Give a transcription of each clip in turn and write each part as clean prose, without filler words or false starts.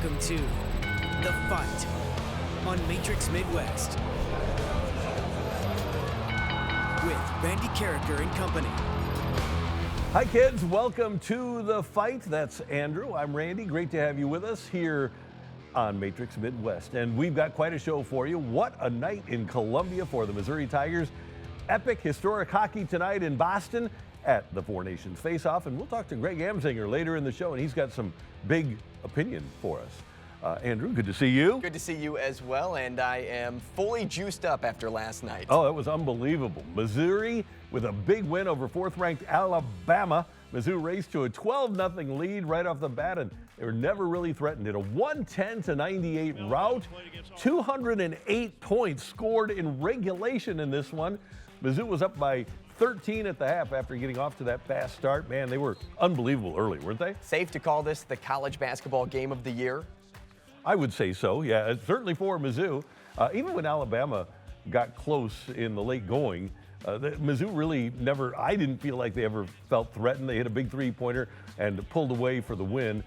Welcome to The Fight on Matrix Midwest with Randy Karraker and company. Hi kids, welcome to The Fight. That's Andrew, I'm Randy. Great to have you with us here on Matrix Midwest. And we've got quite a show for you. What a night in Columbia for the Missouri Tigers. Epic historic hockey tonight in Boston at the Four Nations Faceoff. And we'll talk to Greg Amsinger later in the show, and he's got some big opinion for us. Andrew, good to see you. Good to see you as well, and I am fully juiced up after last night. Oh, that was unbelievable. Missouri with a big win over fourth-ranked Alabama. Mizzou raced to a 12-0 lead right off the bat, and they were never really threatened. In a 110-98 rout, 208 points scored in regulation in this one. Mizzou was up by 13 at the half after getting off to that fast start. Man, they were unbelievable early, weren't they? Safe to call this the college basketball game of the year? I would say so, yeah, certainly for Mizzou. Even when Alabama got close in the late going, Mizzou really never, I didn't feel like they ever felt threatened. They hit a big three-pointer and pulled away for the win.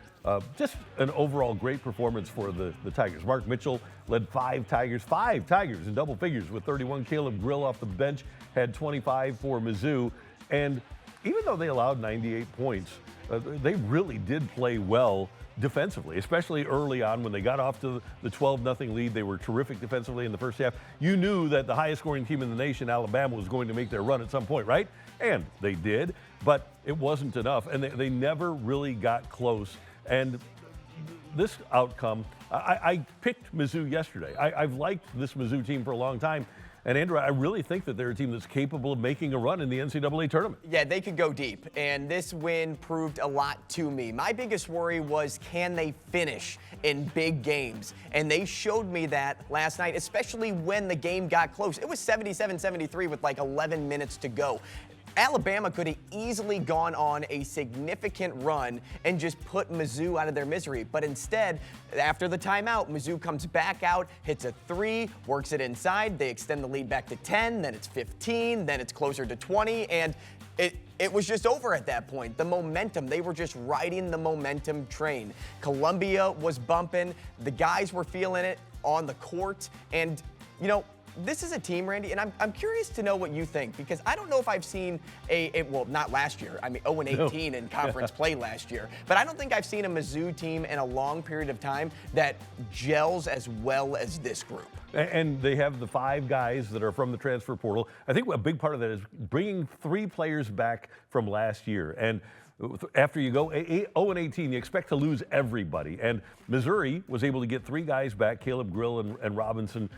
Just an overall great performance for the Tigers. Mark Mitchell led five Tigers in double figures with 31. Caleb Grill off the bench had 25 for Mizzou. And even though they allowed 98 points, they really did play well defensively, especially early on when they got off to the 12-0 lead. They were terrific defensively in the first half. You knew that the highest scoring team in the nation, Alabama, was going to make their run at some point, right? And they did, but it wasn't enough, and they never really got close. And this outcome, I picked Mizzou yesterday. I've liked this Mizzou team for a long time. And Andrew, I really think that they're a team that's capable of making a run in the NCAA tournament. Yeah, they could go deep, and this win proved a lot to me. My biggest worry was, can they finish in big games? And they showed me that last night, especially when the game got close. It was 77-73 with like 11 minutes to go. Alabama could have easily gone on a significant run and just put Mizzou out of their misery. But instead, after the timeout, Mizzou comes back out, hits a three, works it inside. They extend the lead back to 10, then it's 15, then it's closer to 20, and it was just over at that point. The momentum, they were just riding the momentum train. Columbia was bumping. The guys were feeling it on the court. And, you know, this is a team, Randy, and I'm curious to know what you think, because I don't know if I've seen well, not last year. I mean, 0-18 in conference play last year. But I don't think I've seen a Mizzou team in a long period of time that gels as well as this group. And they have the five guys that are from the transfer portal. I think a big part of that is bringing three players back from last year. And after you go 0-18, you expect to lose everybody. And Missouri was able to get three guys back, Caleb Grill and Robinson,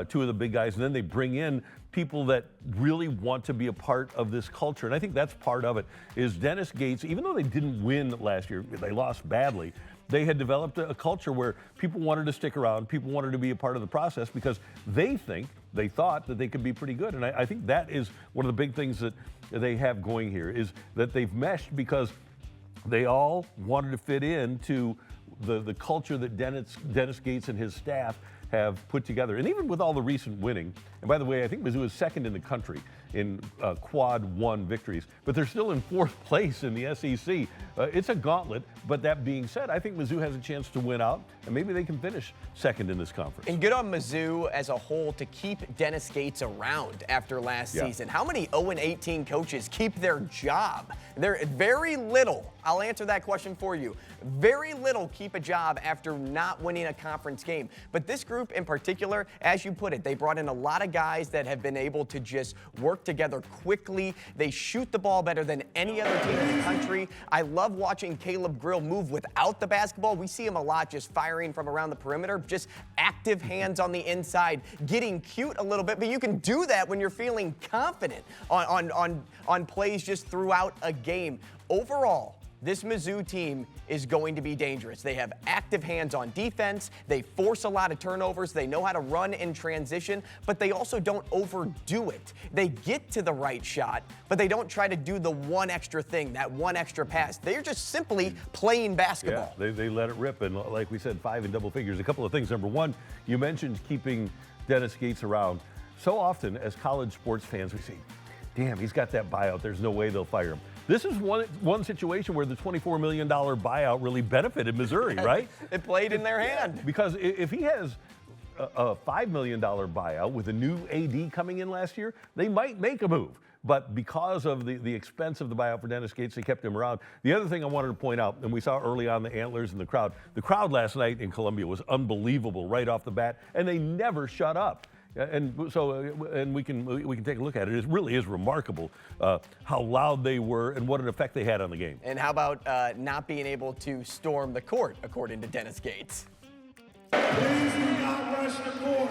two of the big guys. And then they bring in people that really want to be a part of this culture. And I think that's part of it, is Dennis Gates, even though they didn't win last year, they lost badly, they had developed a culture where people wanted to stick around, people wanted to be a part of the process because they thought that they could be pretty good. And I think that is one of the big things that they have going here, is that they've meshed because they all wanted to fit into the culture that Dennis Gates and his staff have put together. And even with all the recent winning, and by the way, I think Mizzou is second in the country in quad one victories, but they're still in fourth place in the SEC. It's a gauntlet, but that being said, I think Mizzou has a chance to win out, and maybe they can finish second in this conference. And good on Mizzou as a whole to keep Dennis Gates around after last season. How many 0-18 coaches keep their job? They're very little. I'll answer that question for you. Very little keep a job after not winning a conference game. But this group in particular, as you put it, they brought in a lot of guys that have been able to just work together quickly. They shoot the ball better than any other team in the country. I love watching Caleb Grill move without the basketball. We see him a lot just firing from around the perimeter, just active hands on the inside, getting cute a little bit. But you can do that when you're feeling confident on plays just throughout a game. Overall, this Mizzou team is going to be dangerous. They have active hands on defense. They force a lot of turnovers. They know how to run in transition, but they also don't overdo it. They get to the right shot, but they don't try to do the one extra thing, that one extra pass. They're just simply playing basketball. Yeah, they let it rip, and like we said, five in double figures. A couple of things. Number one, you mentioned keeping Dennis Gates around. So often as college sports fans, we say, damn, he's got that buyout. There's no way they'll fire him. this is one situation where the $24 million buyout really benefited Missouri, right? It played in their hand. Because if he has a $5 million buyout with a new AD coming in last year, they might make a move. But because of the expense of the buyout for Dennis Gates, they kept him around. The other thing I wanted to point out, and we saw early on the Antlers and the crowd last night in Columbia was unbelievable right off the bat, and they never shut up. And so, and we can take a look at it. It really is remarkable how loud they were and what an effect they had on the game. And how about not being able to storm the court, according to Dennis Gates? Please do not rush the court.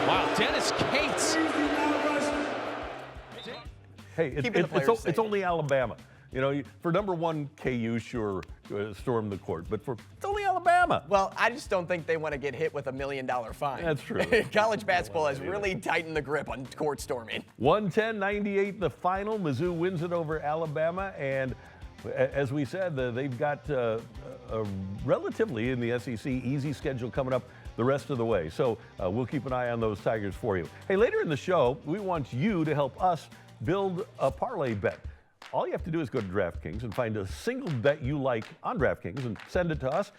Wow, Dennis Gates. Please do not rush. Hey, it's only Alabama. You know, for number one, KU sure stormed the court, but it's only Alabama. Well, I just don't think they want to get hit with $1 million fine. That's true. College basketball has really tightened the grip on court storming. 110-98 the final. Mizzou wins it over Alabama, and as we said, they've got a relatively, in the SEC, easy schedule coming up the rest of the way. So we'll keep an eye on those Tigers for you. Hey, later in the show, we want you to help us build a parlay bet. All you have to do is go to DraftKings and find a single bet you like on DraftKings and send it to us.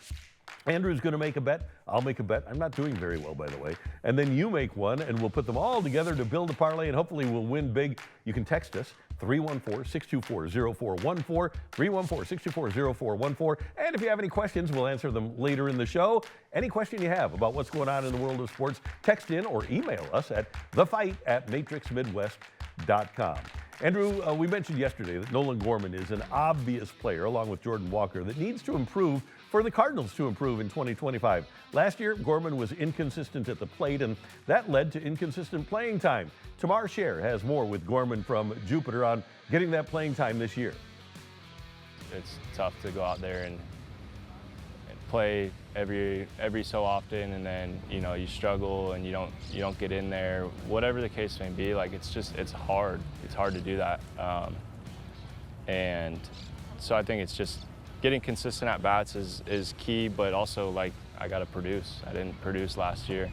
Andrew's going to make a bet. I'll make a bet. I'm not doing very well, by the way. And then you make one, and we'll put them all together to build a parlay, and hopefully we'll win big. You can text us, 314-624-0414, 314-624-0414. And if you have any questions, we'll answer them later in the show. Any question you have about what's going on in the world of sports, text in or email us at thefight@matrixmidwest.com. Andrew, we mentioned yesterday that Nolan Gorman is an obvious player, along with Jordan Walker, that needs to improve for the Cardinals to improve in 2025. Last year, Gorman was inconsistent at the plate, and that led to inconsistent playing time. Tamar Scher has more with Gorman from Jupiter on getting that playing time this year. It's tough to go out there and play every so often, and then you struggle and you don't get in there. Whatever the case may be, like it's hard. It's hard to do that, and so I think it's just getting consistent at bats is key. But also, like, I got to produce. I didn't produce last year,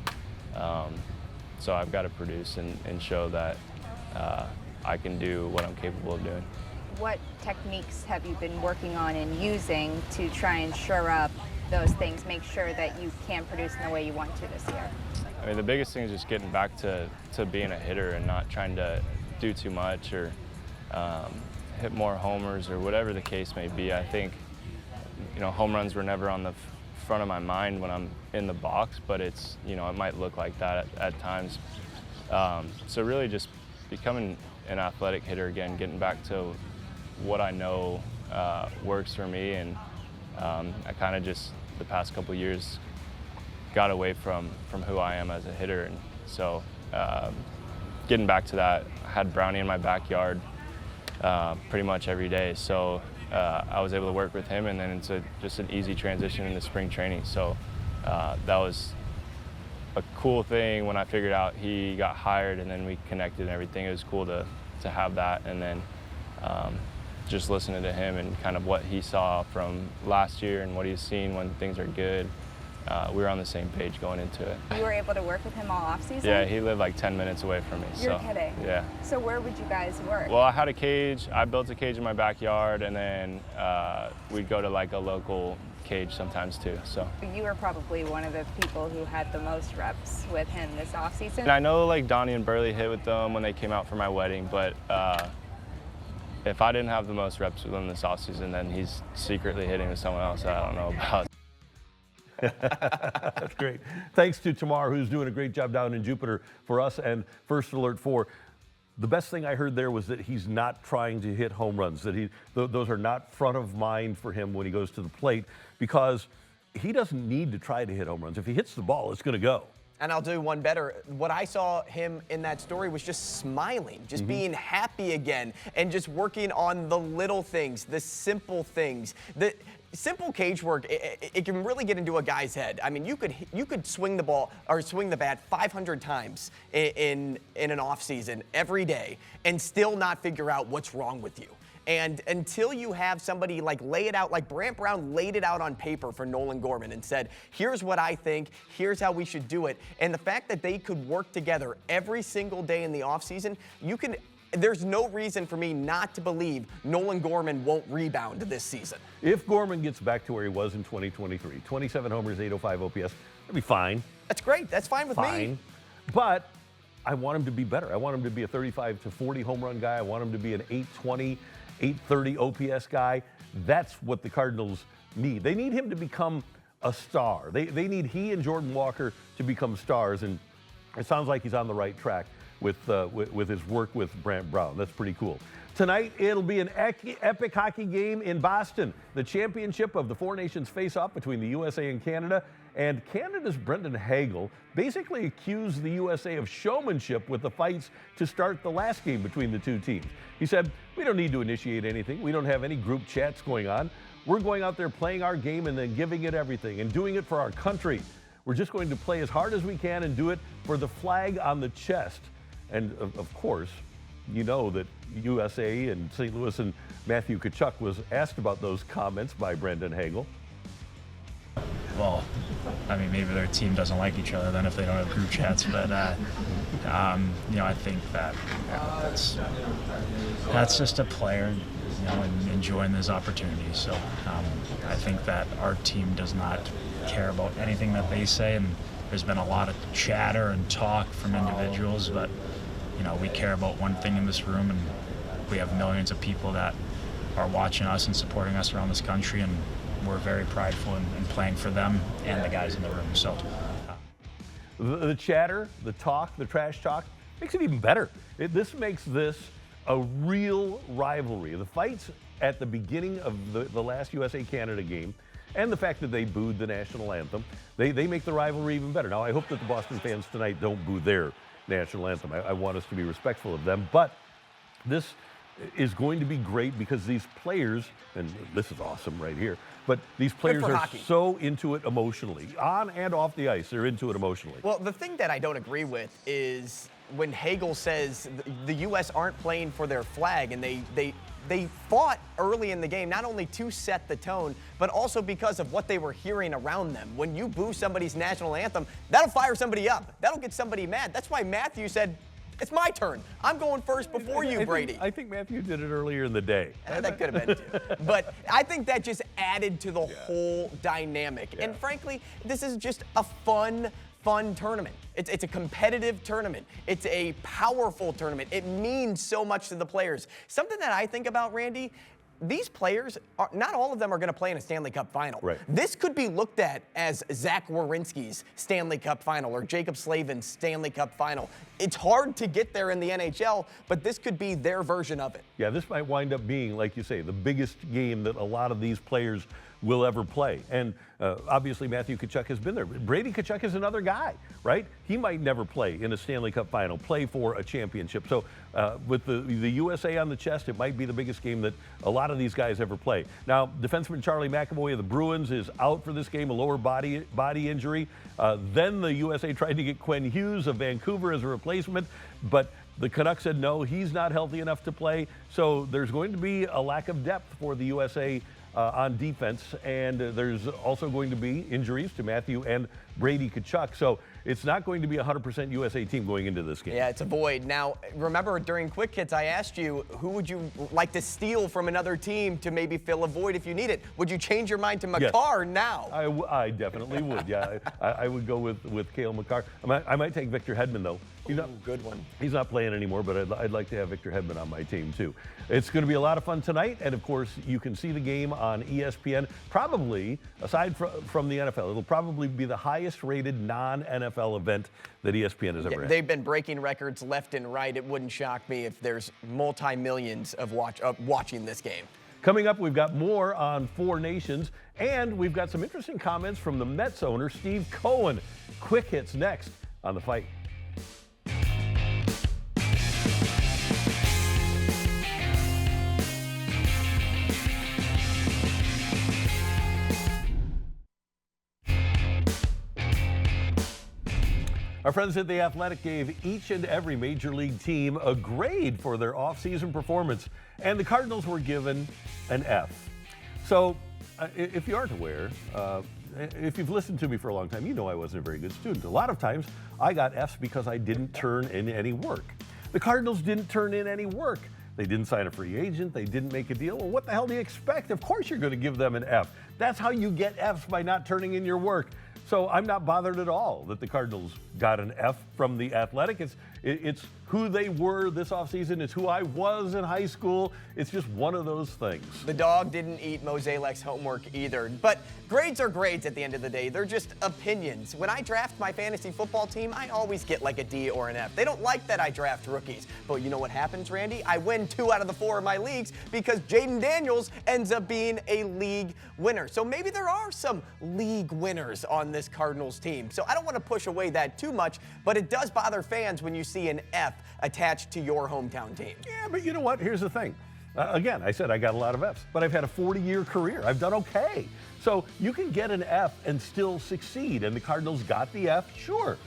so I've got to produce and show that I can do what I'm capable of doing. What techniques have you been working on and using to try and shore up those things, make sure that you can produce in the way you want to this year? I mean, the biggest thing is just getting back to being a hitter and not trying to do too much or hit more homers or whatever the case may be. I think, home runs were never on the front of my mind when I'm in the box, but it's, it might look like that at times. So really just becoming an athletic hitter again, getting back to what I know works for me, and I kind of just the past couple years got away from who I am as a hitter, and so getting back to that. I had Brownie in my backyard pretty much every day, so I was able to work with him, and then it's just an easy transition into spring training. So that was a cool thing when I figured out he got hired, and then we connected and everything. It was cool to have that, and then just listening to him and kind of what he saw from last year and what he's seen when things are good. We were on the same page going into it. You were able to work with him all off-season? Yeah, he lived like 10 minutes away from me. You're kidding? Yeah. So where would you guys work? Well, I had a cage. I built a cage in my backyard, and then we'd go to like a local cage sometimes too. So you were probably one of the people who had the most reps with him this off-season. And I know like Donnie and Burley hit with them when they came out for my wedding, but if I didn't have the most reps with him this offseason, then he's secretly hitting with someone else that I don't know about. That's great. Thanks to Tamar, who's doing a great job down in Jupiter for us. And First Alert 4, the best thing I heard there was that he's not trying to hit home runs, that those are not front of mind for him when he goes to the plate, because he doesn't need to try to hit home runs. If he hits the ball, it's going to go. And I'll do one better. What I saw him in that story was just smiling, just being happy again, and just working on the little things, the simple things. The simple cage work, it can really get into a guy's head. I mean, you could swing the ball or swing the bat 500 times in an off season every day and still not figure out what's wrong with you. And until you have somebody like lay it out, like Brant Brown laid it out on paper for Nolan Gorman and said, here's what I think, here's how we should do it. And the fact that they could work together every single day in the offseason, you can there's no reason for me not to believe Nolan Gorman won't rebound this season. If Gorman gets back to where he was in 2023, 27 homers, 805 OPS, that'd be fine. That's great. That's fine with me. But I want him to be better. I want him to be a 35 to 40 home run guy. I want him to be an 820, 830 OPS guy. That's what the Cardinals need. They need him to become a star. They need he and Jordan Walker to become stars, and it sounds like he's on the right track with his work with Brant Brown. That's pretty cool. Tonight, it'll be an epic hockey game in Boston. The championship of the Four Nations face-off between the USA and Canada. And Canada's Brendan Hagel basically accused the USA of showmanship with the fights to start the last game between the two teams. He said, "We don't need to initiate anything. We don't have any group chats going on. We're going out there playing our game and then giving it everything and doing it for our country. We're just going to play as hard as we can and do it for the flag on the chest." And of course, you know that USA and St. Louis and Matthew Tkachuk was asked about those comments by Brendan Hagel. Well, I mean, maybe their team doesn't like each other then if they don't have group chats, but you know, I think that that's just a player, you know, and enjoying his opportunities. So I think that our team does not care about anything that they say, and there's been a lot of chatter and talk from individuals, but you know, we care about one thing in this room, and we have millions of people that are watching us and supporting us around this country, and we're very prideful in playing for them and the guys in the room. So the chatter, the talk, the trash talk makes it even better. This makes this a real rivalry. The fights at the beginning of the last USA-Canada game and the fact that they booed the national anthem, they make the rivalry even better. Now, I hope that the Boston fans tonight don't boo their national anthem. I want us to be respectful of them, but this is going to be great because these players, and this is awesome right here, but these players are so into it emotionally. On and off the ice, they're into it emotionally. Well, the thing that I don't agree with is when Hagel says the U.S. aren't playing for their flag, and they fought early in the game, not only to set the tone, but also because of what they were hearing around them. When you boo somebody's national anthem, that'll fire somebody up. That'll get somebody mad. That's why Matthew said, "It's my turn. I'm going first before you, Brady." I think Matthew did it earlier in the day. That could have been too. But I think that just added to the whole dynamic. Yeah. And frankly, this is just a fun tournament. It's a competitive tournament. It's a powerful tournament. It means so much to the players. Something that I think about, Randy, these players, not all of them are going to play in a Stanley Cup final. Right. This could be looked at as Zach Werenski's Stanley Cup final or Jacob Slavin's Stanley Cup final. It's hard to get there in the NHL, but this could be their version of it. Yeah, this might wind up being, like you say, the biggest game that a lot of these players will ever play. And obviously Matthew Tkachuk has been there. Brady Tkachuk is another guy, right? He might never play in a Stanley Cup final, play for a championship. So with the USA on the chest, it might be the biggest game that a lot of these guys ever play. Now, defenseman Charlie McAvoy of the Bruins is out for this game, a lower body injury. Then the USA tried to get Quinn Hughes of Vancouver as a replacement, but the Canucks said no, he's not healthy enough to play. So there's going to be a lack of depth for the USA on defense, and there's also going to be injuries to Matthew and Brady Tkachuk. So it's not going to be a 100% USA team going into this game. Yeah, it's a void. Now, remember during Quick Hits, I asked you, who would you like to steal from another team to maybe fill a void if you need it? Would you change your mind to Makar now? I definitely would, yeah. I would go with Cale Makar. I might take Victor Hedman, though. Good one. He's not playing anymore, but I'd like to have Victor Hedman on my team, too. It's going to be a lot of fun tonight, and, of course, you can see the game on ESPN. Probably, aside from the NFL, it'll probably be the highest-rated non-NFL event that ESPN has ever had. They've been breaking records left and right. It wouldn't shock me if there's multi-millions of watching this game. Coming up, we've got more on Four Nations, and we've got some interesting comments from the Mets owner, Steve Cohen. Quick Hits next on The Fight. Our friends at The Athletic gave each and every major league team a grade for their offseason performance, and the Cardinals were given an F. So, if you aren't aware, if you've listened to me for a long time, you know I wasn't a very good student. A lot of times, I got Fs because I didn't turn in any work. The Cardinals didn't turn in any work. They didn't sign a free agent. They didn't make a deal. Well, what the hell do you expect? Of course you're going to give them an F. That's how you get Fs, by not turning in your work. So I'm not bothered at all that the Cardinals got an F from The Athletic. It's who they were this offseason. It's who I was in high school. It's just one of those things. The dog didn't eat Moselek's homework either. But grades are grades at the end of the day. They're just opinions. When I draft my fantasy football team, I always get like a D or an F. They don't like that I draft rookies. But you know what happens, Randy? I win 2 out of the 4 of my leagues because Jaden Daniels ends up being a league winner. So maybe there are some league winners on this Cardinals team. So I don't want to push away that too much, but it does bother fans when you see an F attached to your hometown team. Yeah, but you know what? Here's the thing. Again, I said I got a lot of Fs, but I've had a 40-year career. I've done okay. So you can get an F and still succeed, and the Cardinals got the F, sure.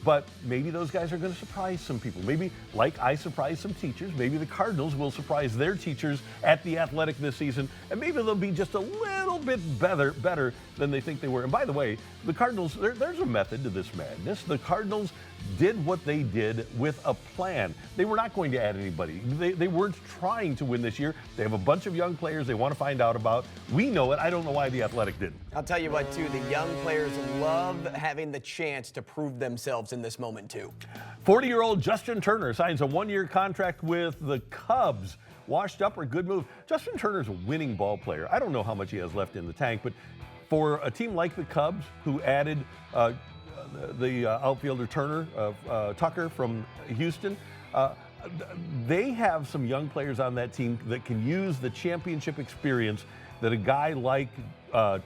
But maybe those guys are going to surprise some people. Maybe, like I surprised some teachers, maybe the Cardinals will surprise their teachers at The Athletic this season, and maybe they'll be just a little bit better than they think they were. And by the way, the Cardinals, there's a method to this madness. The Cardinals did what they did with a plan. They were not going to add anybody. They weren't trying to win this year. They have a bunch of young players they want to find out about. We know it. I don't know why The Athletic didn't. I'll tell you what, too, the young players love having the chance to prove themselves in this moment, too. 40-year-old Justin Turner signs a 1-year contract with the Cubs. Washed up or good move? Justin Turner's a winning ball player. I don't know how much he has left in the tank, but for a team like the Cubs, who added the outfielder Tucker from Houston, they have some young players on that team that can use the championship experience that a guy like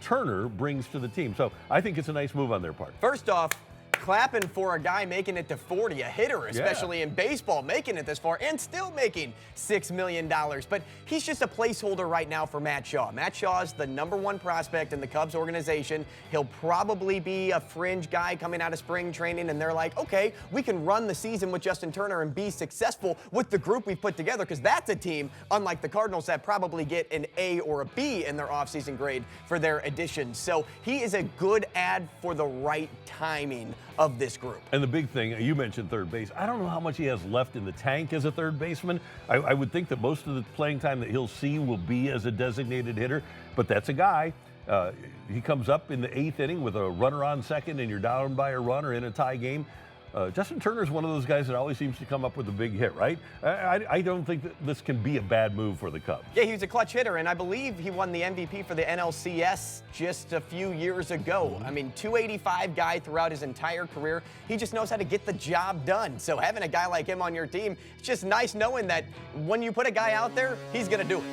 Turner brings to the team. So I think it's a nice move on their part. First off, clapping for a guy making it to 40, a hitter, especially in baseball, making it this far and still making $6 million. But he's just a placeholder right now for Matt Shaw. Matt Shaw is the #1 prospect in the Cubs organization. He'll probably be a fringe guy coming out of spring training, and they're like, okay, we can run the season with Justin Turner and be successful with the group we've put together, because that's a team, unlike the Cardinals, that probably get an A or a B in their offseason grade for their additions. So he is a good add for the right timing of this group. And the big thing, you mentioned third base. I don't know how much he has left in the tank as a third baseman. I would think that most of the playing time that he'll see will be as a designated hitter, but that's a guy. He comes up in the 8th inning with a runner on second and you're down by a run or in a tie game. Justin Turner is one of those guys that always seems to come up with a big hit, right? I don't think that this can be a bad move for the Cubs. Yeah, he was a clutch hitter, and I believe he won the MVP for the NLCS just a few years ago. I mean, 285 guy throughout his entire career. He just knows how to get the job done. So having a guy like him on your team, it's just nice knowing that when you put a guy out there, he's going to do it.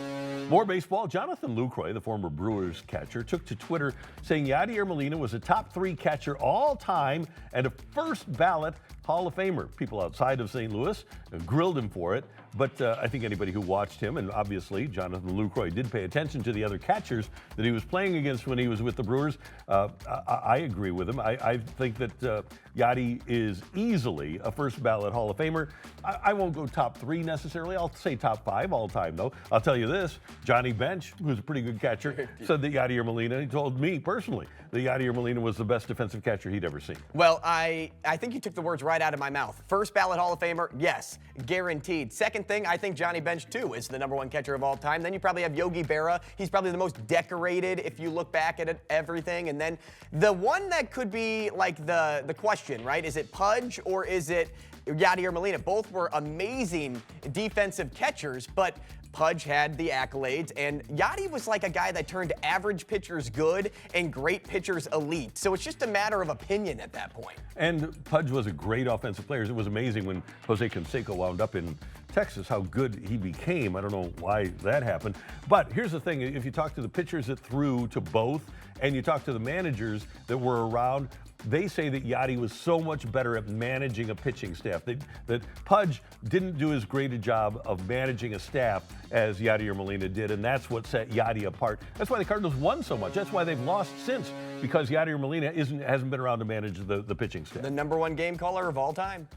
More baseball. Jonathan Lucroy, the former Brewers catcher, took to Twitter saying Yadier Molina was a top 3 catcher all time and a first ballot Hall of Famer. People outside of St. Louis grilled him for it, but I think anybody who watched him, and obviously Jonathan Lucroy did pay attention to the other catchers that he was playing against when he was with the Brewers. I agree with him. I think that Yadi is easily a first ballot Hall of Famer. I won't go top 3 necessarily. I'll say top 5 all time, though. I'll tell you this, Johnny Bench, who's a pretty good catcher, said that Yadier Molina, he told me personally, that Yadier Molina was the best defensive catcher he'd ever seen. Well, I think you took the words right out of my mouth. First ballot Hall of Famer, yes, guaranteed. Second thing, I think Johnny Bench, too, is the #1 catcher of all time. Then you probably have Yogi Berra. He's probably the most decorated if you look back at it, everything. And then the one that could be like the question, right? Is it Pudge or is it Yadier Molina? Both were amazing defensive catchers, but Pudge had the accolades, and Yadi was like a guy that turned average pitchers good and great pitchers elite. So it's just a matter of opinion at that point. And Pudge was a great offensive player. It was amazing when Jose Canseco wound up in Texas, how good he became. I don't know why that happened. But here's the thing. If you talk to the pitchers that threw to both, and you talk to the managers that were around, they say that Yadi was so much better at managing a pitching staff. That Pudge didn't do as great a job of managing a staff as Yadier Molina did, and that's what set Yadi apart. That's why the Cardinals won so much. That's why they've lost since, because Yadier Molina hasn't been around to manage the pitching staff. The #1 game caller of all time.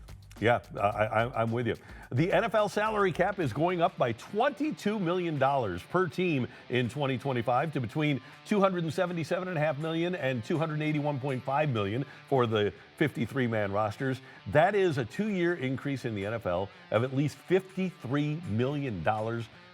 Yeah, I'm with you. The NFL salary cap is going up by $22 million per team in 2025 to between $277.5 million and $281.5 million for the 53-man rosters. That is a 2-year increase in the NFL of at least $53 million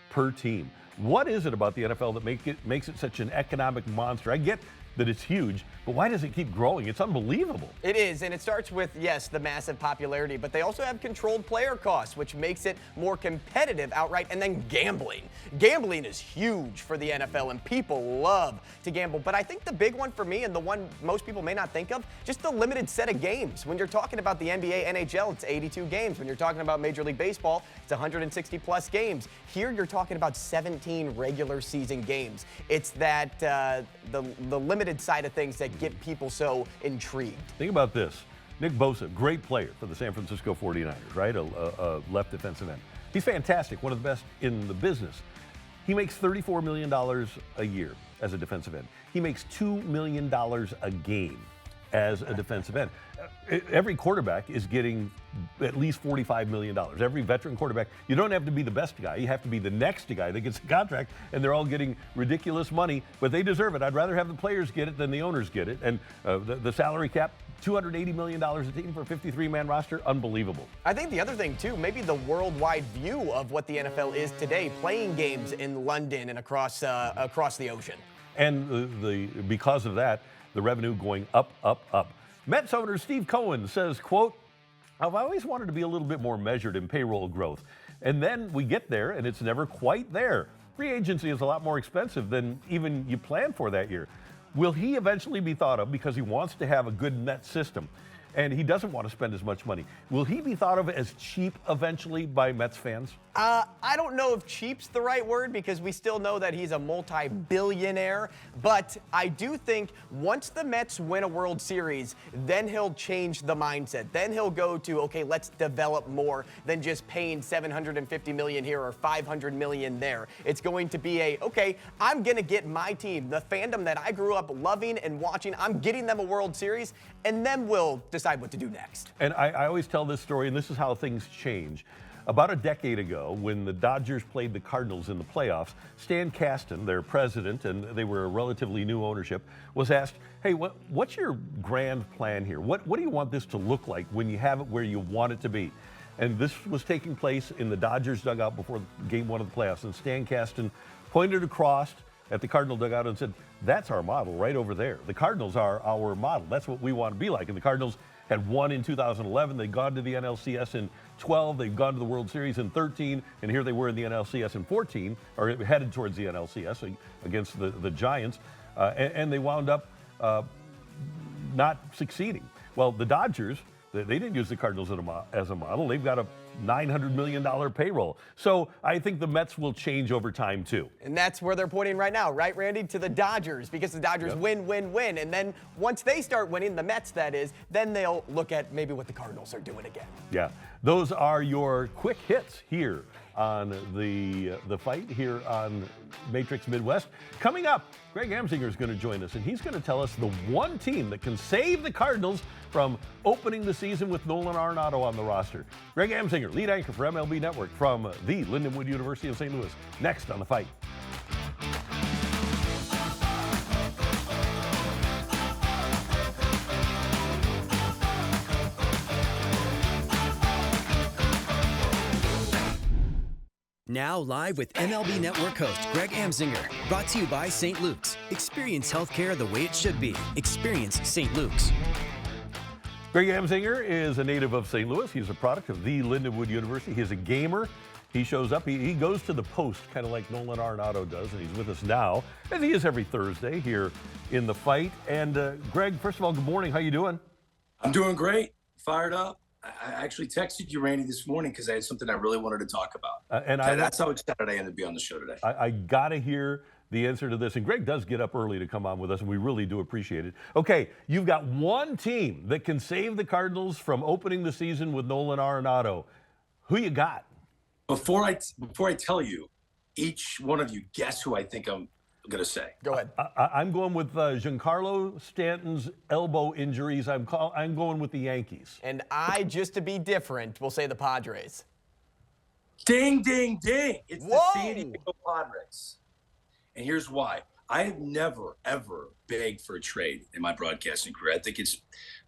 per team. What is it about the NFL that makes it such an economic monster? I get that it's huge, but why does it keep growing? It's unbelievable. It is, and it starts with, yes, the massive popularity, but they also have controlled player costs, which makes it more competitive outright, and then gambling. Gambling is huge for the NFL, and people love to gamble, but I think the big one for me, and the one most people may not think of, just the limited set of games. When you're talking about the NBA, NHL, it's 82 games. When you're talking about Major League Baseball, it's 160-plus games. Here, you're talking about 17 regular season games. It's that the limited side of things that get people so intrigued. Think about this. Nick Bosa, great player for the San Francisco 49ers, right? A left defensive end. He's fantastic, one of the best in the business. He makes $34 million a year as a defensive end. He makes $2 million a game as a defensive end. Every quarterback is getting at least $45 million. Every veteran quarterback, you don't have to be the best guy. You have to be the next guy that gets a contract, and they're all getting ridiculous money, but they deserve it. I'd rather have the players get it than the owners get it. And the salary cap, $280 million a team for a 53-man roster, unbelievable. I think the other thing, too, maybe the worldwide view of what the NFL is today, playing games in London and across the ocean. And because of that, the revenue going up, up, up. Mets owner Steve Cohen says, quote, I've always wanted to be a little bit more measured in payroll growth. And then we get there, and it's never quite there. Free agency is a lot more expensive than even you planned for that year. Will he eventually be thought of because he wants to have a good net system, and he doesn't want to spend as much money? Will he be thought of as cheap eventually by Mets fans? I don't know if cheap's the right word because we still know that he's a multi-billionaire, but I do think once the Mets win a World Series, then he'll change the mindset. Then he'll go to, okay, let's develop more than just paying $750 million here or $500 million there. It's going to be okay, I'm going to get my team, the fandom that I grew up loving and watching, I'm getting them a World Series, and then we'll decide what to do next. And I always tell this story, and this is how things change. About a decade ago, when the Dodgers played the Cardinals in the playoffs, Stan Kasten, their president, and they were a relatively new ownership, was asked, hey, what's your grand plan here? What do you want this to look like when you have it where you want it to be? And this was taking place in the Dodgers dugout before game one of the playoffs. And Stan Kasten pointed across at the Cardinal dugout and said, that's our model right over there. The Cardinals are our model. That's what we want to be like. And the Cardinals had won in 2011. They'd gone to the NLCS in 12. They've gone to the World Series in 13. And here they were in the NLCS in 14, or headed towards the NLCS against the Giants. And they wound up not succeeding. Well, the Dodgers, they didn't use the Cardinals as a model. They've got a $900 million payroll. So I think the Mets will change over time, too. And that's where they're pointing right now, right, Randy? To the Dodgers, because the Dodgers win. And then once they start winning, the Mets, that is, then they'll look at maybe what the Cardinals are doing again. Yeah. Those are your quick hits here on the fight here on Matrix Midwest. Coming up, Greg Amsinger is going to join us, and he's going to tell us the one team that can save the Cardinals from opening the season with Nolan Arenado on the roster. Greg Amsinger, lead anchor for MLB Network from the Lindenwood University of St. Louis. Next on The Fight. Now live with MLB Network host Greg Amsinger. Brought to you by St. Luke's. Experience healthcare the way it should be. Experience St. Luke's. Greg Amsinger is a native of St. Louis. He's a product of the Lindenwood University. He's a gamer. He shows up. He goes to the post, kind of like Nolan Arenado does, and he's with us now, as he is every Thursday here in The Fight. And Greg, first of all, good morning. How you doing? I'm doing great. Fired up. I actually texted you, Randy, this morning because I had something I really wanted to talk about. That's how excited I am to be on the show today. I got to hear the answer to this. And Greg does get up early to come on with us, and we really do appreciate it. Okay, you've got one team that can save the Cardinals from opening the season with Nolan Arenado. Who you got? Before I tell you, each one of you guess who I think going to say. Go ahead. I'm going with Giancarlo Stanton's elbow injuries. I'm going with the Yankees. And I, just to be different, will say the Padres. Ding, ding, ding. It's Whoa. the San Diego Padres. And here's why. I have never, ever begged for a trade in my broadcasting career. I think it's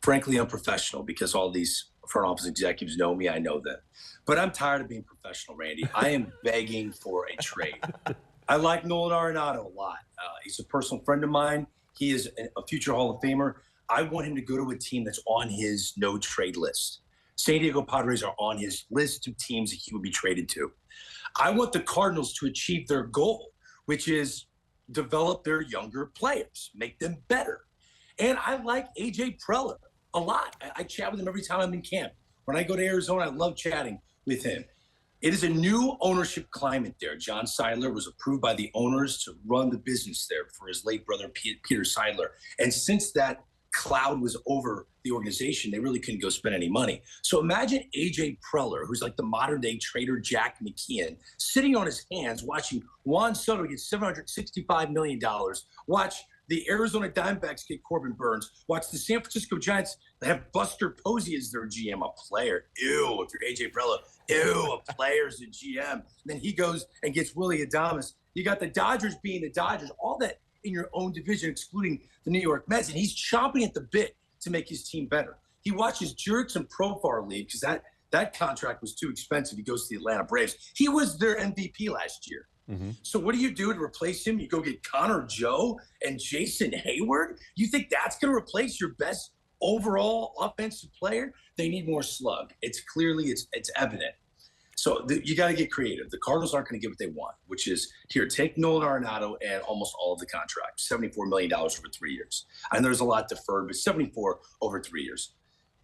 frankly unprofessional because all these front office executives know me. I know them. But I'm tired of being professional, Randy. I am begging for a trade. I like Nolan Arenado a lot. He's a personal friend of mine. He is a future Hall of Famer. I want him to go to a team that's on his no-trade list. San Diego Padres are on his list of teams that he would be traded to. I want the Cardinals to achieve their goal, which is develop their younger players, make them better. And I like A.J. Preller a lot. I chat with him every time I'm in camp. When I go to Arizona, I love chatting with him. It is a new ownership climate there. John Seidler was approved by the owners to run the business there for his late brother, Peter Seidler. And since that cloud was over the organization, they really couldn't go spend any money. So imagine A.J. Preller, who's like the modern-day trader Jack McKeon, sitting on his hands watching Juan Soto get $765 million, watch the Arizona Diamondbacks get Corbin Burns, watch the San Francisco Giants have Buster Posey as their GM, a player. Ew, if you're A.J. Preller, ew, a player's a GM. And then he goes and gets Willie Adames. You got the Dodgers being the Dodgers, all that in your own division, excluding the New York Mets, and he's chomping at the bit to make his team better. He watches Jurickson Profar leave because that contract was too expensive. He goes to the Atlanta Braves. He was their MVP last year. Mm-hmm. So what do you do to replace him? You go get Connor Joe and Jason Hayward? You think that's going to replace your best overall offensive player? They need more slug. It's evident. So you got to get creative. The Cardinals aren't going to get what they want, which is, here, take Nolan Arenado and almost all of the contract, $74 million over 3 years. I know there's a lot deferred, but 74 over 3 years.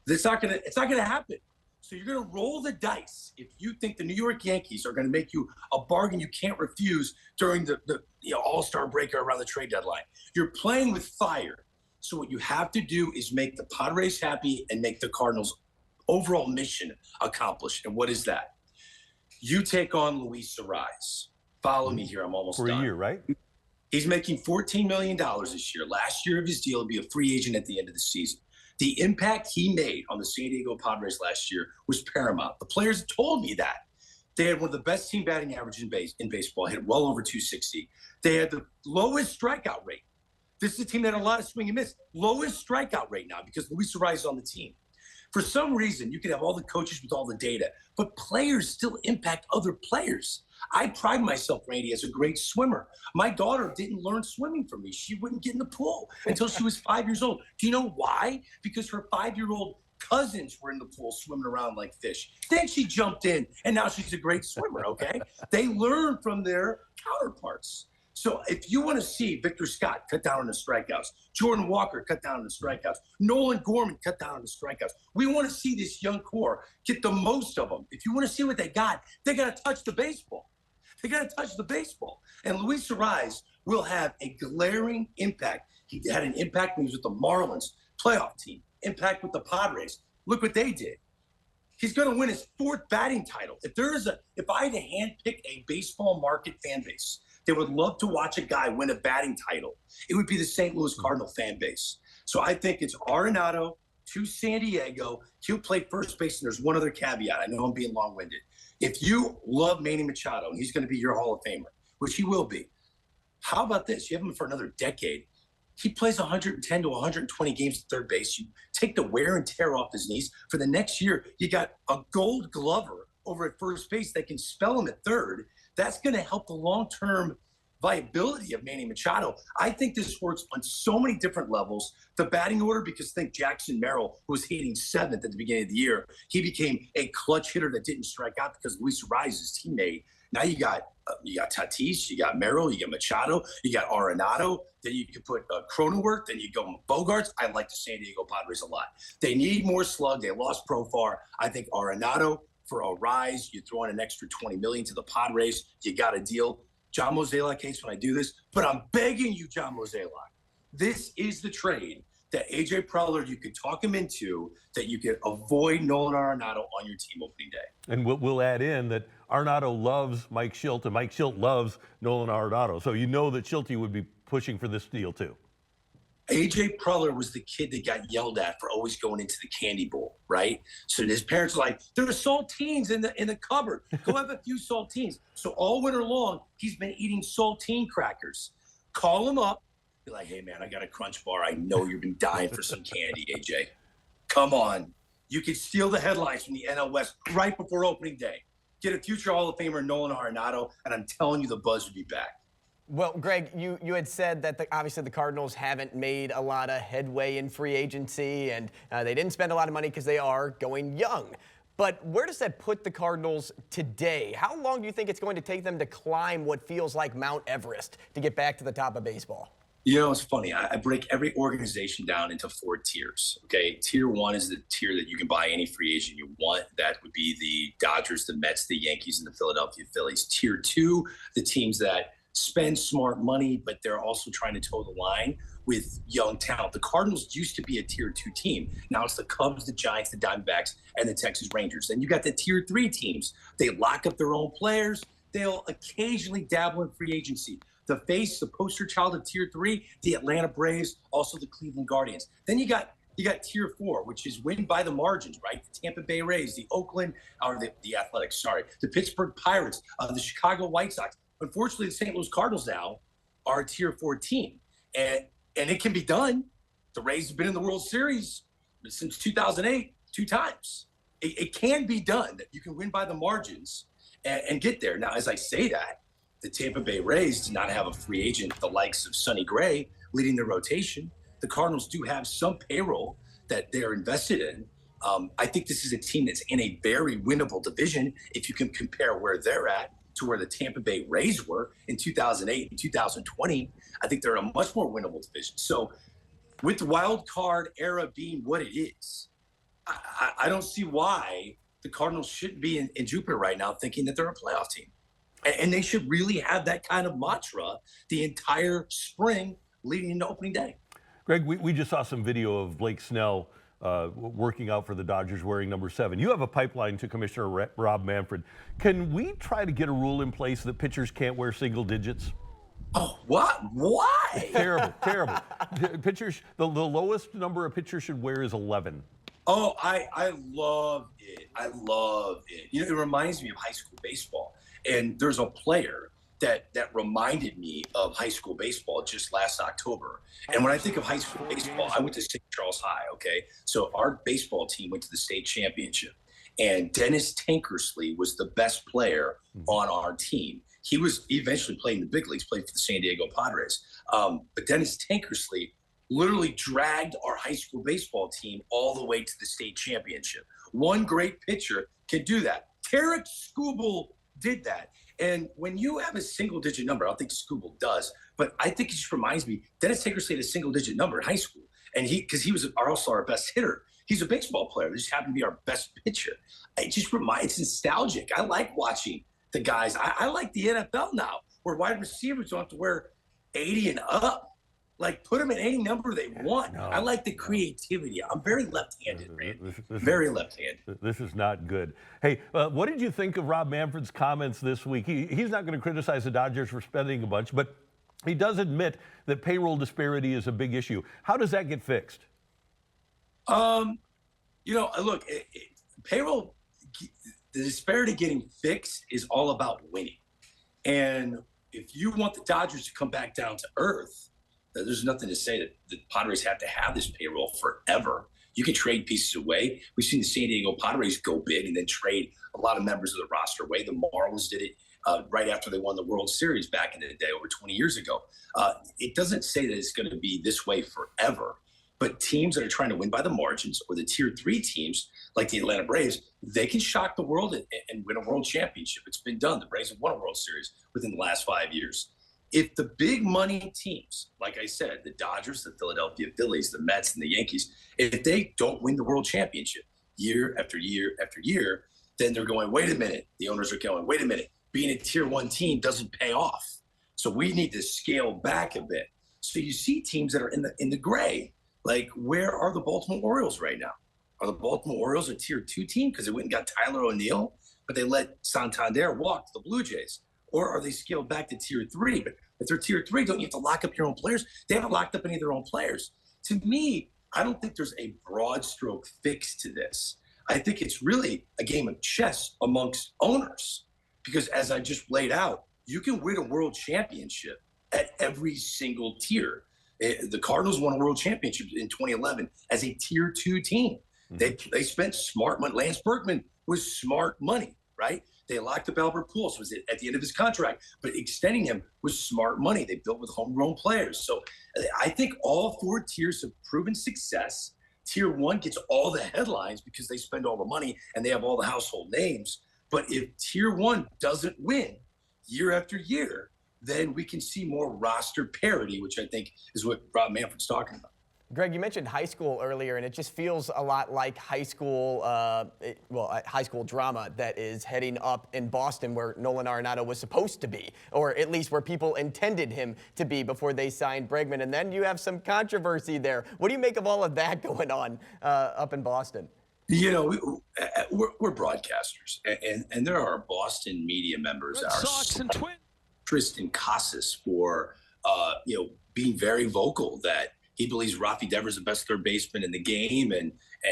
It's not going to happen. So you're going to roll the dice if you think the New York Yankees are going to make you a bargain you can't refuse during the All-Star break or around the trade deadline. You're playing with fire. So what you have to do is make the Padres happy and make the Cardinals' overall mission accomplished. And what is that? You take on Luis Arise. Follow me here. I'm almost done. For a year, right? He's making $14 million this year. Last year of his deal, he'll be a free agent at the end of the season. The impact he made on the San Diego Padres last year was paramount. The players told me that. They had one of the best team batting averages in baseball, hit well over 260. They had the lowest strikeout rate. This is a team that had a lot of swing and miss. Lowest strikeout rate now because Luis Arise is on the team. For some reason, you could have all the coaches with all the data, but players still impact other players. I pride myself, Randy, as a great swimmer. My daughter didn't learn swimming from me. She wouldn't get in the pool until she was 5 years old. Do you know why? Because her 5-year-old cousins were in the pool swimming around like fish. Then she jumped in, and now she's a great swimmer, okay? They learn from their counterparts. So if you want to see Victor Scott cut down on the strikeouts, Jordan Walker cut down on the strikeouts, Nolan Gorman cut down on the strikeouts, we want to see this young core get the most of them. If you want to see what they got to touch the baseball. They got to touch the baseball. And Luis Arise will have a glaring impact. He had an impact when he was with the Marlins playoff team, impact with the Padres. Look what they did. He's going to win his 4th batting title. If I had to handpick a baseball market fan base, they would love to watch a guy win a batting title. It would be the St. Louis Cardinal fan base. So I think it's Arenado to San Diego. He'll play first base, and there's one other caveat. I know I'm being long-winded. If you love Manny Machado, and he's going to be your Hall of Famer, which he will be, how about this? You have him for another decade. He plays 110 to 120 games at third base. You take the wear and tear off his knees. For the next year, you got a gold glover over at first base that can spell him at third. That's going to help the long-term viability of Manny Machado. I think this works on so many different levels. The batting order, because think Jackson Merrill, who was hitting 7th at the beginning of the year, he became a clutch hitter that didn't strike out because Luis Arise, his teammate. Now you got Tatis, you got Merrill, you got Machado, you got Arenado. Then you can put Cronenworth, then you go Bogarts. I like the San Diego Padres a lot. They need more slug. They lost Profar. I think Arenado for a rise. You throw in an extra $20 million to the Padres. You got a deal. John Mozeliak hates when I do this, but I'm begging you, John Mozeliak. This is the trade that A.J. Preller, you could talk him into, that you could avoid Nolan Arenado on your team opening day. And we'll add in that Arenado loves Mike Schilt, and Mike Schilt loves Nolan Arenado. So you know that Schilt would be pushing for this deal too. AJ Preller was the kid that got yelled at for always going into the candy bowl, right? So his parents are like, there are saltines in the cupboard. Go have a few saltines. So all winter long, he's been eating saltine crackers. Call him up. Be like, hey, man, I got a Crunch Bar. I know you've been dying for some candy, AJ. Come on. You could steal the headlines from the NL West right before opening day. Get a future Hall of Famer, Nolan Arenado, and I'm telling you the buzz would be back. Well, Greg, you had said that obviously the Cardinals haven't made a lot of headway in free agency, and they didn't spend a lot of money because they are going young. But where does that put the Cardinals today? How long do you think it's going to take them to climb what feels like Mount Everest to get back to the top of baseball? You know, it's funny. I break every organization down into 4 tiers, okay? Tier 1 is the tier that you can buy any free agent you want. That would be the Dodgers, the Mets, the Yankees, and the Philadelphia Phillies. Tier 2, the teams that spend smart money, but they're also trying to toe the line with young talent. The Cardinals used to be a tier 2 team. Now it's the Cubs, the Giants, the Diamondbacks, and the Texas Rangers. Then you got the tier 3 teams. They lock up their own players. They'll occasionally dabble in free agency. The poster child of tier 3, the Atlanta Braves, also the Cleveland Guardians. Then you got tier 4, which is win by the margins, right? The Tampa Bay Rays, the the Athletics, the Pittsburgh Pirates, the Chicago White Sox. Unfortunately, the St. Louis Cardinals now are a tier 4 team, and it can be done. The Rays have been in the World Series since 2008 2 times. It can be done that you can win by the margins and get there. Now, as I say that, the Tampa Bay Rays do not have a free agent, the likes of Sonny Gray, leading their rotation. The Cardinals do have some payroll that they're invested in. I think this is a team that's in a very winnable division if you can compare where they're at to where the Tampa Bay Rays were in 2008 and 2020. I think they're in a much more winnable division. So with the wild card era being what it is, I don't see why the Cardinals shouldn't be in Jupiter right now thinking that they're a playoff team. And they should really have that kind of mantra the entire spring leading into opening day. Greg, we just saw some video of Blake Snell working out for the Dodgers wearing number 7. You have a pipeline to Commissioner Rob Manfred. Can we try to get a rule in place that pitchers can't wear single digits? Oh, what? Why? Terrible. Pitchers, the lowest number a pitcher should wear is 11. Oh, I love it. I love it. You know, it reminds me of high school baseball. And there's a player that reminded me of high school baseball just last October. And when I think of high school baseball, I went to St. Charles High, okay? So our baseball team went to the state championship. And Dennis Tankersley was the best player on our team. He eventually played in the big leagues, played for the San Diego Padres. But Dennis Tankersley literally dragged our high school baseball team all the way to the state championship. One great pitcher can do that. Tarek Skubal did that. And when you have a single-digit number, I don't think Skubal does, but I think it just reminds me, Dennis Tankersley had a single-digit number in high school, and because he was also our best hitter. He's a baseball player. This just happened to be our best pitcher. It's nostalgic. I like watching the guys. I like the NFL now, where wide receivers don't have to wear 80 and up. Like, put them in any number they want. I like the creativity. I'm very left-handed, man. Very left-handed. This is not good. Hey, what did you think of Rob Manfred's comments this week? He's not going to criticize the Dodgers for spending a bunch, but he does admit that payroll disparity is a big issue. How does that get fixed? Look, payroll, the disparity getting fixed is all about winning. And if you want the Dodgers to come back down to earth, there's nothing to say that the Padres have to have this payroll forever. You can trade pieces away. We've seen the San Diego Padres go big and then trade a lot of members of the roster away. The Marlins did it right after they won the World Series back in the day, over 20 years ago. It doesn't say that it's going to be this way forever, but teams that are trying to win by the margins, or the tier 3 teams like the Atlanta Braves, they can shock the world and win a world championship. It's been done. The Braves have won a World Series within the last 5 years. If the big money teams, like I said, the Dodgers, the Philadelphia Phillies, the Mets, and the Yankees, if they don't win the world championship year after year after year, then they're going, wait a minute. The owners are going, wait a minute. Being a tier 1 team doesn't pay off. So we need to scale back a bit. So you see teams that are in the gray. Like, where are the Baltimore Orioles right now? Are the Baltimore Orioles a tier 2 team because they went and got Tyler O'Neill? but they let Santander walk to the Blue Jays? Or are they scaled back to tier 3? But if they're tier 3, don't you have to lock up your own players? They haven't locked up any of their own players. To me, I don't think there's a broad stroke fix to this. I think it's really a game of chess amongst owners, because as I just laid out, you can win a world championship at every single tier. The Cardinals won a world championship in 2011 as a tier 2 team. They spent smart money. Lance Berkman was smart money, right? They locked up Albert Pujols, was at the end of his contract, but extending him was smart money. They built with homegrown players. So I think all 4 tiers have proven success. Tier 1 gets all the headlines because they spend all the money and they have all the household names. But if tier 1 doesn't win year after year, then we can see more roster parity, which I think is what Rob Manfred's talking about. Greg, you mentioned high school earlier, and it just feels a lot like high school drama that is heading up in Boston, where Nolan Arenado was supposed to be, or at least where people intended him to be before they signed Bregman. And then you have some controversy there. What do you make of all of that going on up in Boston? You know, we're broadcasters, and there are Boston media members, Tristan Casas, for being very vocal that he believes Rafi Devers is the best third baseman in the game, and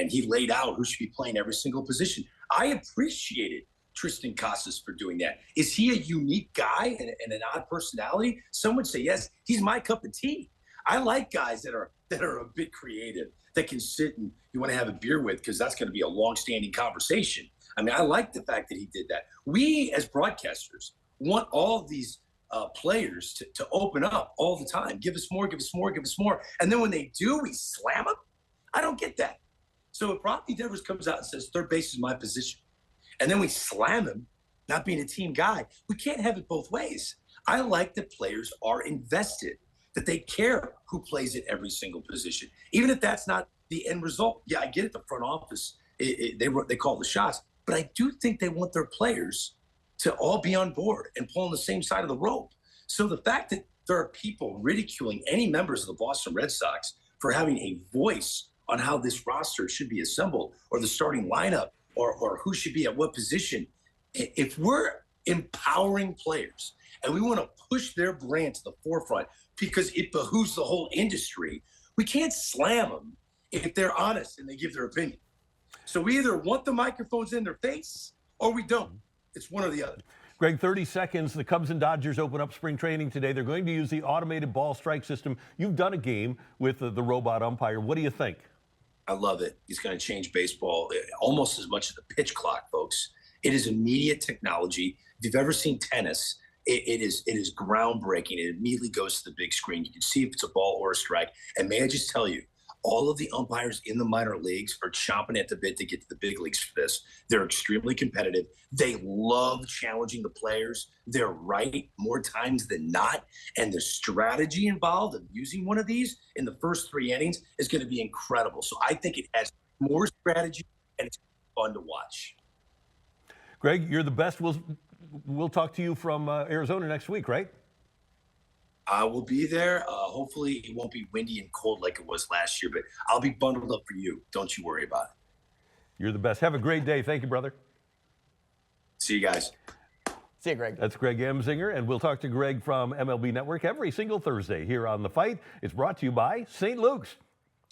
he laid out who should be playing every single position. I appreciated Tristan Casas for doing that. Is he a unique guy and an odd personality? Some would say yes. He's my cup of tea. I like guys that are a bit creative, that can sit and you want to have a beer with, because that's going to be a long-standing conversation. I mean, I like the fact that he did that. We as broadcasters want all of these players to open up all the time. Give us more, give us more, give us more. And then when they do, we slam them. I don't get that. So if Rafi Devers comes out and says third base is my position, and then we slam him, not being a team guy, we can't have it both ways. I like that players are invested, that they care who plays at every single position, even if that's not the end result. Yeah, I get it. The front office, they call the shots, but I do think they want their players to all be on board and pull on the same side of the rope. So the fact that there are people ridiculing any members of the Boston Red Sox for having a voice on how this roster should be assembled, or the starting lineup, or who should be at what position, if we're empowering players and we want to push their brand to the forefront because it behooves the whole industry, we can't slam them if they're honest and they give their opinion. So we either want the microphones in their face or we don't. It's one or the other. Greg, 30 seconds. The Cubs and Dodgers open up spring training today. They're going to use the automated ball strike system. You've done a game with the robot umpire. What do you think? I love it. It's going to change baseball almost as much as the pitch clock, folks. It is immediate technology. If you've ever seen tennis, it is groundbreaking. It immediately goes to the big screen. You can see if it's a ball or a strike. And may I just tell you, all of the umpires in the minor leagues are chomping at the bit to get to the big leagues for this. They're extremely competitive. They love challenging the players. They're right more times than not. And the strategy involved of using one of these in the first 3 innings is going to be incredible. So I think it has more strategy, and it's fun to watch. Greg, you're the best. We'll talk to you from Arizona next week, right? I will be there. Hopefully it won't be windy and cold like it was last year, but I'll be bundled up for you. Don't you worry about it. You're the best. Have a great day. Thank you, brother. See you guys. See you, Greg. That's Greg Amsinger, and we'll talk to Greg from MLB Network every single Thursday here on The Fight. It's brought to you by St. Luke's.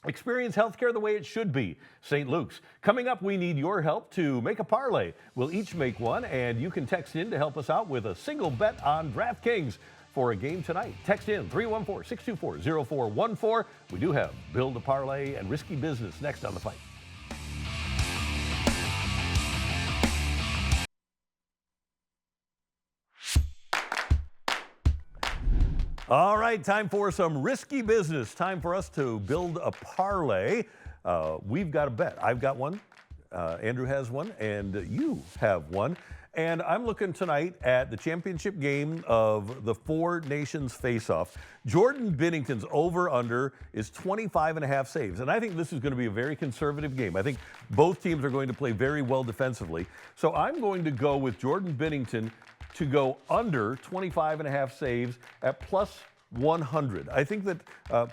Experience healthcare the way it should be. St. Luke's. Coming up, we need your help to make a parlay. We'll each make one, and you can text in to help us out with a single bet on DraftKings for a game tonight. Text in 314-624-0414. We do have Build a Parlay and Risky Business next on The Fight. All right, time for some risky business. Time for us to build a parlay. We've got a bet. I've got one. Andrew has one, and you have one. And I'm looking tonight at the championship game of the Four Nations faceoff. Jordan Binnington's over-under is 25.5 saves. And I think this is going to be a very conservative game. I think both teams are going to play very well defensively. So I'm going to go with Jordan Binnington to go under 25.5 saves at plus 100. I think that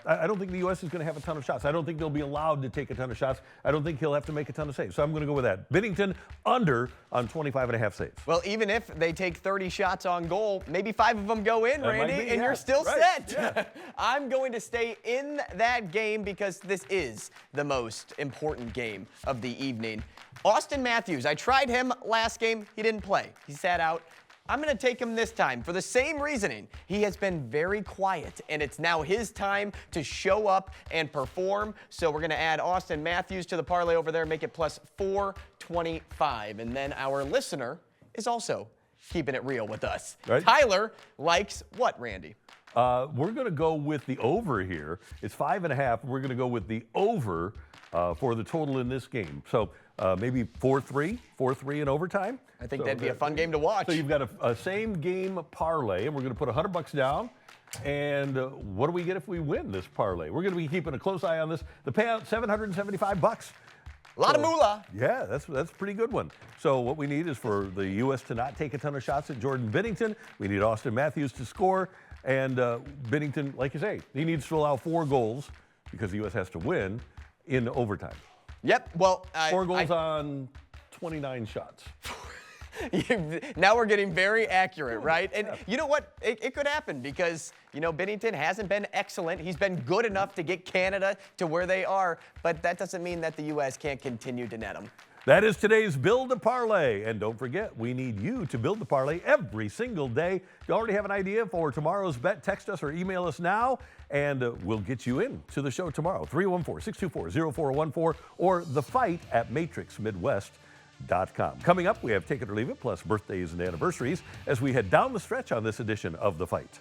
I don't think the U.S. is going to have a ton of shots. I don't think they'll be allowed to take a ton of shots. I don't think he'll have to make a ton of saves. So I'm going to go with that. Binnington under on 25.5 saves. Well, even if they take 30 shots on goal, maybe 5 of them go in, Randy, and you're still set. Yeah. I'm going to stay in that game because this is the most important game of the evening. Austin Matthews, I tried him last game. He didn't play. He sat out. I'm going to take him this time for the same reasoning. He has been very quiet, and it's now his time to show up and perform. So we're going to add Austin Matthews to the parlay over there, make it plus 425. And then our listener is also keeping it real with us. Right. Tyler likes what, Randy? We're going to go with the over here. It's 5.5. We're going to go with the over for the total in this game. So maybe 4-3 in overtime. I think that'd be a fun game to watch. So you've got a same game parlay, and we're going to put $100 down. And what do we get if we win this parlay? We're going to be keeping a close eye on this. The payout, $775. A lot of moolah. Yeah, that's a pretty good one. So what we need is for the U.S. to not take a ton of shots at Jordan Binnington. We need Austin Matthews to score. And Binnington, like you say, he needs to allow 4 goals because the U.S. has to win in overtime. Yep. Well, 4 goals on 29 shots. Now we're getting very accurate, right? And you know what? It could happen because, Binnington hasn't been excellent. He's been good enough to get Canada to where they are, but that doesn't mean that the U.S. can't continue to net them. That is today's Build a Parlay. And don't forget, we need you to build the parlay every single day. If you already have an idea for tomorrow's bet, text us or email us now, and we'll get you in to the show tomorrow. 314-624-0414 or thefight@matrixmidwest.com. Coming up, we have Take It or Leave It, plus birthdays and anniversaries as we head down the stretch on this edition of The Fight.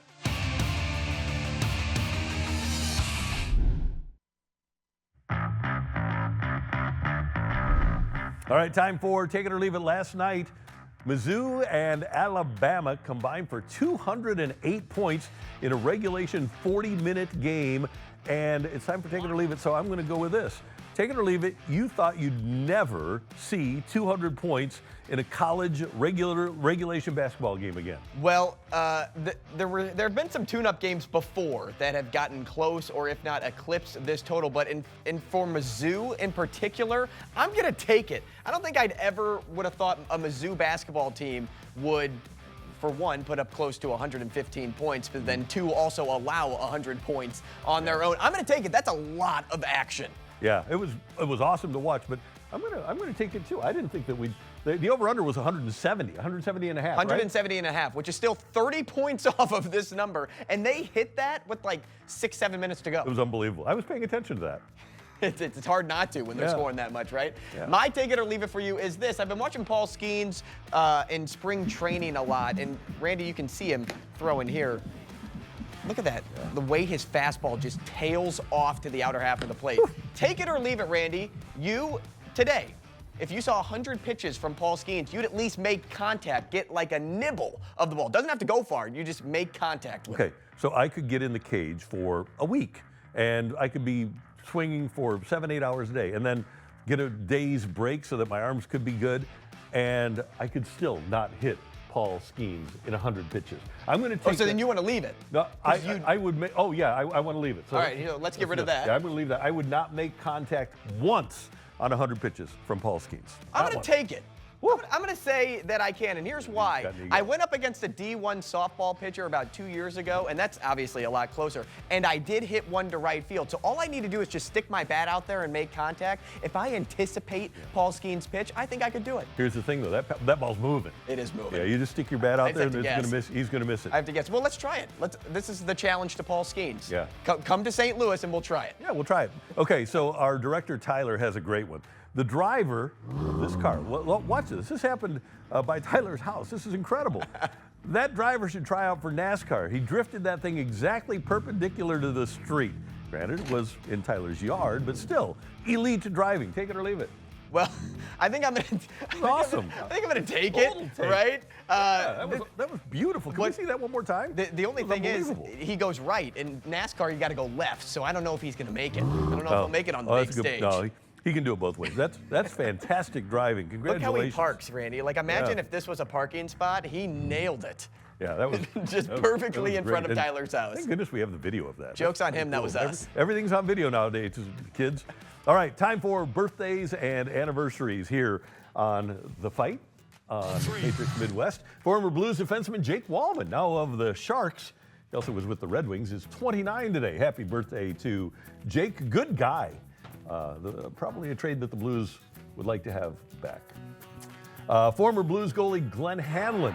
All right, time for Take It or Leave It. Last night, Mizzou and Alabama combined for 208 points in a regulation 40-minute game, and it's time for Take It or Leave It, so I'm going to go with this. Take it or leave it, you thought you'd never see 200 points in a college regulation basketball game again. Well, there have been some tune-up games before that have gotten close or if not eclipsed this total, but for Mizzou in particular, I'm going to take it. I don't think I'd ever would have thought a Mizzou basketball team would, for one, put up close to 115 points, but then 2, also allow 100 points on their own. I'm going to take it. That's a lot of action. Yeah, it was awesome to watch, but I'm gonna take it too. I didn't think that the over/under was 170 and a half. 170 and a half, which is still 30 points off of this number, and they hit that with like 6-7 minutes to go. It was unbelievable. I was paying attention to that. It's hard not to when they're scoring that much, right? Yeah. My take it or leave it for you is this. I've been watching Paul Skeens in spring training a lot, and Randy, you can see him throwing here. Look at that. The way his fastball just tails off to the outer half of the plate. Take it or leave it, Randy. You, today, if you saw 100 pitches from Paul Skeens, you'd at least make contact, get like a nibble of the ball. Doesn't have to go far. You just make contact with it. Okay, so I could get in the cage for a week, and I could be swinging for 7-8 hours a day, and then get a day's break so that my arms could be good, and I could still not hit Paul Skeens in 100 pitches. I'm going to take. So then you want to leave it? No, I would make. Oh yeah, I want to leave it. So all right, let's get rid of that. Yeah, I'm going to leave that. I would not make contact once on 100 pitches from Paul Skeens. I'm going to take it. I'm going to say that I can, and here's why. I went up against a D1 softball pitcher about 2 years ago, and that's obviously a lot closer, and I did hit one to right field. So all I need to do is just stick my bat out there and make contact. If I anticipate Paul Skeens' pitch, I think I could do it. Here's the thing, though. That ball's moving. It is moving. Yeah, you just stick your bat out there, and he's going to miss it. I have to guess. Well, let's try it. This is the challenge to Paul Skeens. Yeah. Come to St. Louis, and we'll try it. Yeah, we'll try it. Okay, so our director, Tyler, has a great one. The driver of this car, watch this. This happened by Tyler's house. This is incredible. That driver should try out for NASCAR. He drifted that thing exactly perpendicular to the street. Granted, it was in Tyler's yard, but still, elite driving. Take it or leave it. Well, I think I'm going to. Awesome. I think I'm going to take it, right? Yeah, that was beautiful. Can we see that one more time? The only thing is, he goes right. In NASCAR, you got to go left. So I don't know if he's going to make it. I don't know if he'll make it on the big stage. No, He can do it both ways. That's fantastic driving. Look Congratulations. how he parks, Randy. Like, imagine if this was a parking spot. He nailed it. Yeah, that was just that was- perfectly that was in front great. of Tyler's house. Thank goodness we have the video of that. Joke's That's on him, that cool. was us. Everything's on video nowadays, kids. All right, time for birthdays and anniversaries here on The Fight on Matrix Midwest. Former Blues defenseman Jake Wallman, now of the Sharks, he also was with the Red Wings, is 29 today. Happy birthday to Jake. Good guy. Probably a trade that the Blues would like to have back. Former Blues goalie Glenn Hanlon,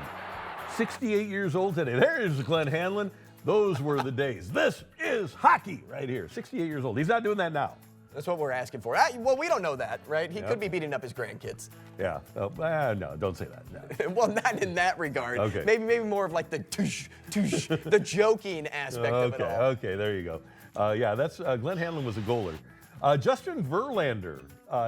68 years old today. There is Glenn Hanlon. Those were the days. This is hockey right here. 68 years old. He's not doing that now. That's what we're asking for. Well, we don't know that, right? He could be beating up his grandkids. Yeah. No, don't say that. No. Well, not in that regard. Okay. Maybe more of like the tush, the joking aspect of it all. Okay, there you go. Yeah, that's Glenn Hanlon was a goaler. Justin Verlander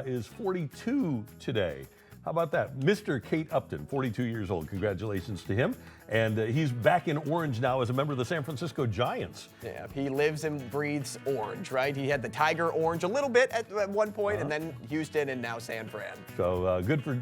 is 42 today. How about that? Mr. Kate Upton, 42 years old. Congratulations to him. And he's back in orange now as a member of the San Francisco Giants. Yeah, he lives and breathes orange, right? He had the Tiger orange a little bit at one point, and then Houston, and now San Fran. So good for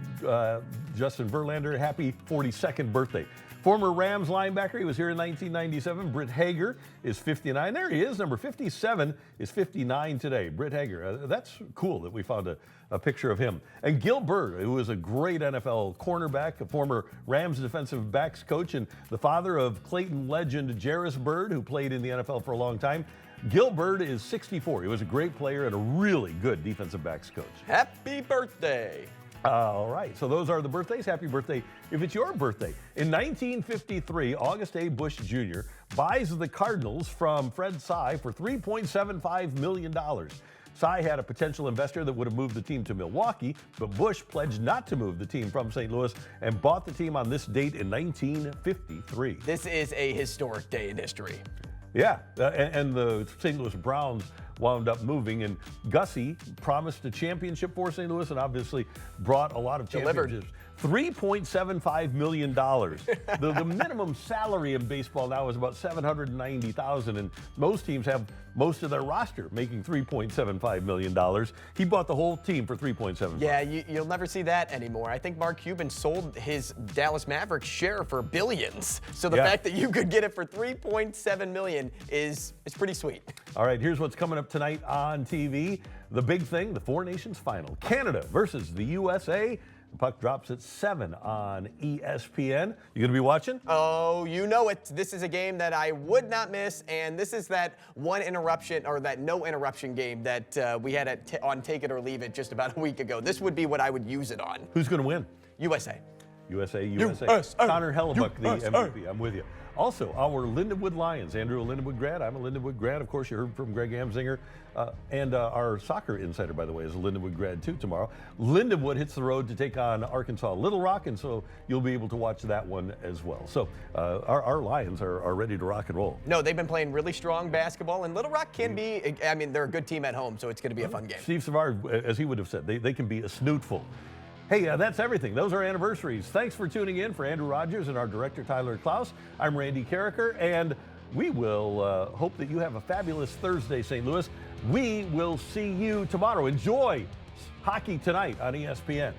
Justin Verlander. Happy 42nd birthday. Former Rams linebacker, he was here in 1997. Britt Hager is 59. There he is, number 57 is 59 today. Britt Hager, that's cool that we found a picture of him. And Gil Byrd, who was a great NFL cornerback, a former Rams defensive backs coach, and the father of Clayton legend Jarris Byrd, who played in the NFL for a long time. Gil Byrd is 64. He was a great player and a really good defensive backs coach. Happy birthday. All right, so those are the birthdays. Happy birthday if it's your birthday. In 1953, August A. Bush Jr. buys the Cardinals from Fred Sy for $3.75 million. Sy had a potential investor that would have moved the team to Milwaukee, but Bush pledged not to move the team from St. Louis and bought the team on this date in 1953. This is a historic day in history. Yeah, and the St. Louis Browns wound up moving, and Gussie promised a championship for St. Louis and obviously brought a lot of championships. $3.75 million. The minimum salary in baseball now is about $790,000, and most teams have most of their roster making $3.75 million. He bought the whole team for $3.75. Yeah, you'll never see that anymore. I think Mark Cuban sold his Dallas Mavericks share for billions. So the fact that you could get it for $3.7 million is pretty sweet. All right, here's what's coming up tonight on TV. The big thing, the Four Nations Final. Canada versus the USA. The puck drops at 7 on ESPN. You going to be watching? Oh, you know it. This is a game that I would not miss, and this is that one interruption, or that no interruption game that we had on Take It or Leave It just about a week ago. This would be what I would use it on. Who's going to win? USA. USA. USA. Connor Hellebuck, the MVP. I'm with you. Also, our Lindenwood Lions. Andrew, a Lindenwood grad. I'm a Lindenwood grad. Of course, you heard from Greg Amsinger. And our soccer insider, by the way, is a Lindenwood grad, too, tomorrow. Lindenwood hits the road to take on Arkansas Little Rock, and so you'll be able to watch that one as well. So our Lions are ready to rock and roll. No, they've been playing really strong basketball, and Little Rock can be, I mean, they're a good team at home, so it's going to be a fun game. Steve Savard, as he would have said, they can be a snootful. Hey, that's everything. Those are anniversaries. Thanks for tuning in. For Andrew Rogers and our director, Tyler Klaus, I'm Randy Karraker, and we will hope that you have a fabulous Thursday, St. Louis. We will see you tomorrow. Enjoy hockey tonight on ESPN.